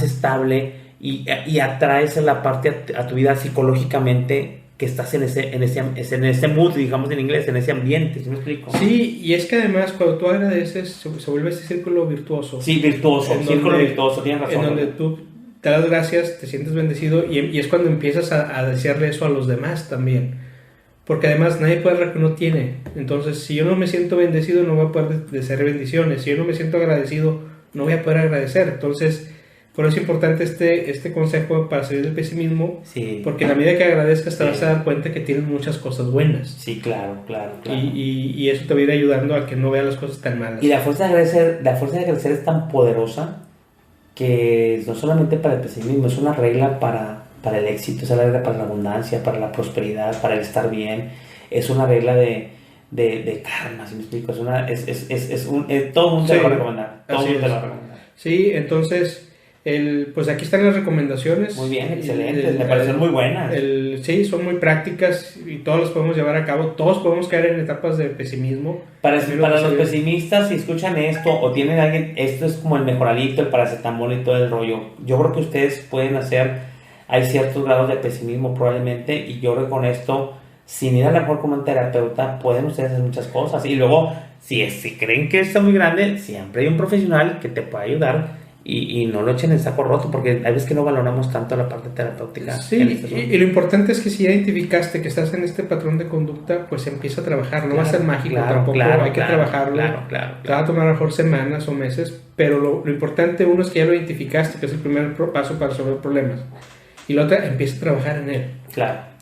estable y atraes la parte a tu vida psicológicamente, que estás en ese mood, digamos en inglés, en ese ambiente, ¿sí me explico?
Sí, y es que además cuando tú agradeces se vuelve ese círculo virtuoso.
Sí, virtuoso, virtuoso, tienes razón.
En donde tú te das gracias, te sientes bendecido y es cuando empiezas a desearle eso a los demás también. Porque además nadie puede dar lo que no tiene. Entonces, si yo no me siento bendecido, no voy a poder desear bendiciones. Si yo no me siento agradecido, no voy a poder agradecer. Entonces, por eso es importante este consejo para salir del pesimismo,
sí.
Porque a la medida que agradezcas te vas a dar cuenta que tienes muchas cosas buenas.
Sí, claro.
Y eso te va a ir ayudando a que no veas las cosas tan malas.
Y la fuerza de agradecer es tan poderosa que no solamente para el pesimismo, es una regla para el éxito, es una regla para la abundancia, para la prosperidad, para el estar bien, es una regla de karma, si me explico, todo el mundo te lo va a recomendar,
Sí, entonces... pues aquí están las recomendaciones.
Muy bien, excelente, me parecen muy buenas.
Sí, son muy prácticas y todas las podemos llevar a cabo. Todos podemos caer en etapas de pesimismo.
Para los pesimistas, si escuchan esto o tienen alguien, esto es como el mejoralito, el paracetamol y todo el rollo. Yo creo que ustedes pueden hay ciertos grados de pesimismo probablemente, y yo creo que con esto, sin ir a la mejor como un terapeuta, pueden ustedes hacer muchas cosas. Y luego, si creen que está muy grande, siempre hay un profesional que te puede ayudar. Y no lo echen en saco roto, porque hay veces que no valoramos tanto la parte terapéutica.
Sí, y lo importante es que si ya identificaste que estás en este patrón de conducta, pues empieza a trabajar. No va a ser mágico tampoco, hay que trabajarlo.
Claro.
Te va a tomar a lo mejor semanas o meses, pero lo importante, uno, es que ya lo identificaste, que es el primer paso para resolver problemas. Y la otra, empieza a trabajar en él.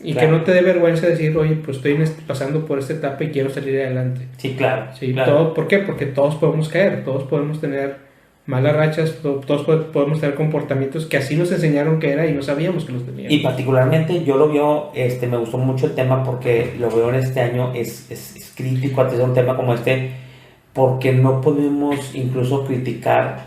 Que no te dé vergüenza decir, oye, pues estoy pasando por esta etapa y quiero salir adelante.
Sí, claro.
¿Por qué? Porque todos podemos caer, todos podemos tener malas rachas, todos podemos tener comportamientos que así nos enseñaron que era y no sabíamos que los teníamos.
Y particularmente yo lo veo, me gustó mucho el tema porque lo veo en este año, es crítico antes de un tema como porque no podemos incluso criticar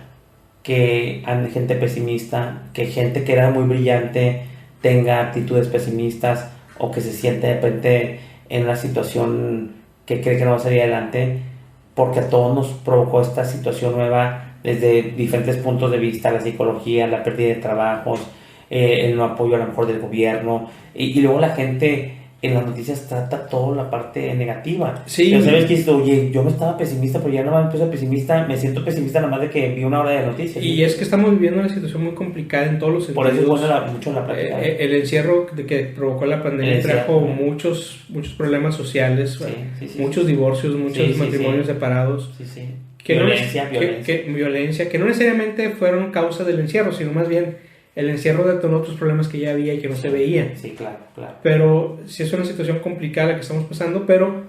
que hay gente pesimista, que gente que era muy brillante tenga actitudes pesimistas o que se siente de repente en una situación que cree que no va a salir adelante, porque a todos nos provocó esta situación nueva desde diferentes puntos de vista, la psicología, la pérdida de trabajos, el no apoyo a lo mejor del gobierno, y luego la gente en las noticias trata toda la parte negativa.
Sí.
Pero sabes que dices, oye, yo me estaba pesimista, pero ya no me puse pesimista, me siento pesimista nada más de que vi una hora de noticias.
Y es que estamos viviendo una situación muy complicada en todos los sentidos.
Por eso es bueno mucho la práctica.
El encierro que provocó la pandemia trajo muchos problemas sociales, muchos divorcios, muchos matrimonios separados. violencia, que no necesariamente fueron causa del encierro, sino más bien el encierro detonó otros problemas que ya había y que no se veían.
Sí, claro.
Pero sí es una situación complicada la que estamos pasando, pero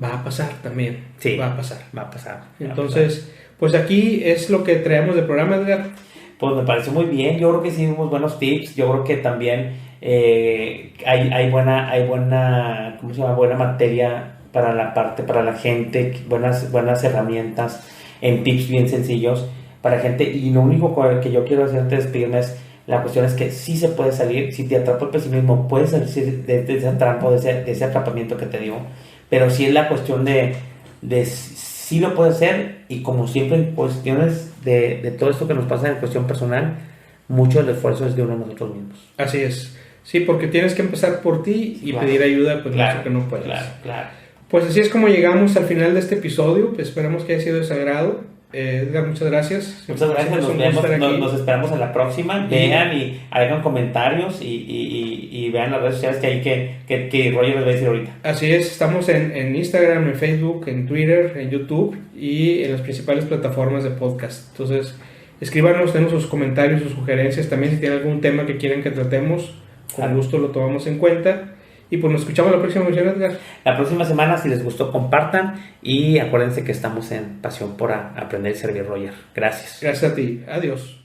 va a pasar también.
Sí,
va a pasar. Entonces, pues aquí es lo que traemos del programa, Edgar.
Pues me pareció muy bien, yo creo que sí dimos buenos tips, yo creo que también hay buena, ¿cómo se llama? Buena materia para la gente, buenas herramientas en tips bien sencillos para gente, y lo único que yo quiero hacer antes de despedirme es, la cuestión es que sí se puede salir, si te atrapa el pesimismo, puedes salir de esa trampa, de ese atrapamiento que te dio, pero sí es la cuestión de sí lo puede hacer, y como siempre en cuestiones de todo esto que nos pasa en cuestión personal, mucho del esfuerzo es de uno de nosotros mismos.
Así es, sí, porque tienes que empezar por ti y pedir ayuda, pues no sé que no puedes.
Claro.
Pues así es como llegamos al final de este episodio, pues esperamos que haya sido de su agrado. Edgar, muchas gracias.
Muchas gracias, nos esperamos en la próxima. Vean y hagan comentarios y vean las redes sociales que Roger les va a decir ahorita.
Así es, estamos en Instagram, en Facebook, en Twitter, en YouTube y en las principales plataformas de podcast. Entonces, escríbanos, denos sus comentarios, sus sugerencias. También si tienen algún tema que quieren que tratemos, con gusto lo tomamos en cuenta. Y pues nos escuchamos la próxima semana, Edgar.
La próxima semana, si les gustó, compartan. Y acuérdense que estamos en Pasión por Aprender y Servir, Roger. Gracias.
Gracias a ti. Adiós.